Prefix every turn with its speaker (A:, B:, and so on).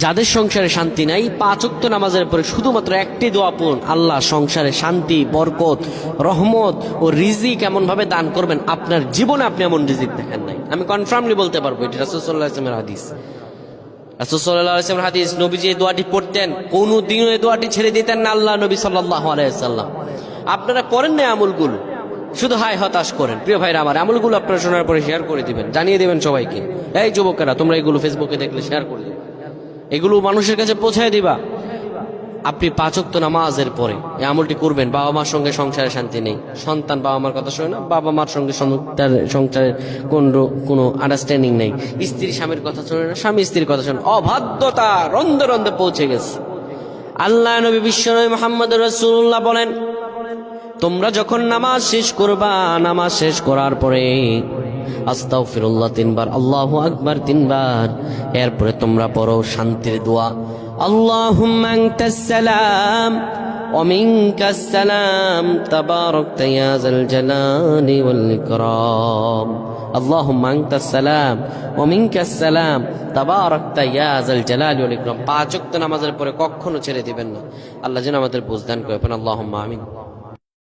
A: যাদের সংসারে শান্তি নাই, 5 ওয়াক্ত নামাজের পরে শুধুমাত্র একটি দোয়া পড়ুন, আল্লাহ সংসারে শান্তি, বরকত, রহমত ও রিজিক এমন ভাবে দান করবেন, আপনার জীবনে আপনি এমন রিজিক দেখেন নাই। আমি কনফার্মলি বলতে পারবো, এটা রাসূল সাল্লাল্লাহু আলাইহি ওয়াসাল্লামের হাদিস। রাসূল সাল্লাল্লাহু আলাইহি ওয়াসাল্লামের হাদিস, নবীজি এই দোয়াটি পড়তেন, কোনদিনও এই দোয়াটি ছেড়ে দিতেন না আল্লাহ নবী সাল্লাল্লাহু আলাইহি ওয়াসাল্লাম। আপনারা করেন না আমলগুলো, শুধু হায় হতাশ করেন। প্রিয় ভাইরা আমার, আমলগুলো আপনারা শোনার পরে শেয়ার করে দিবেন, জানিয়ে দিবেন সবাইকে। এই যুবকেরা, তোমরা এগুলো ফেসবুকে দেখলে শেয়ার করে দিবেন, এগুলো মানুষের কাছে পৌঁছায় দিবা। আপনি 5 ওয়াক্ত নামাজের পরে এই আমলটি করবেন। বাবা মার সঙ্গে সংসারে শান্তি নেই, সন্তান বাবা মার কথা শোনে না, বাবা মার সঙ্গে সংসারের কোনো আন্ডারস্ট্যান্ডিং নেই, স্ত্রী স্বামীর কথা শোনে না, স্বামী স্ত্রীর কথা শোনে, অবাধ্যতা রন্ধে রন্ধে পৌঁছে গেছে। আল্লাহ নবী বিশ্বনবী মুহাম্মদ রাসূলুল্লাহ বলেন, তোমরা যখন নামাজ শেষ করবা, নামাজ শেষ করার পরে আস্তাগফিরুল্লাহ 3 বার, আল্লাহু আকবার 3 বার, এরপরে তোমরা পড়ো শান্তির দোয়া, আল্লাহুম্মা আনতাস সালাম ওয়া মিনকাস সালাম তাবারাকতা ইয়া যাল জালালি ওয়াল ইকরাম। আল্লাহুম্মা আনতাস সালাম ওয়া মিনকাস সালাম তাবারাকতা ইয়া যাল জালালি ওয়াল ইকরাম। 5 ওয়াক্ত নামাজের পরে কখনো ছেড়ে দিবেন না। আল্লাহ যেন আমাদের বুঝদান করেন। আল্লাহুম্মা আমিন।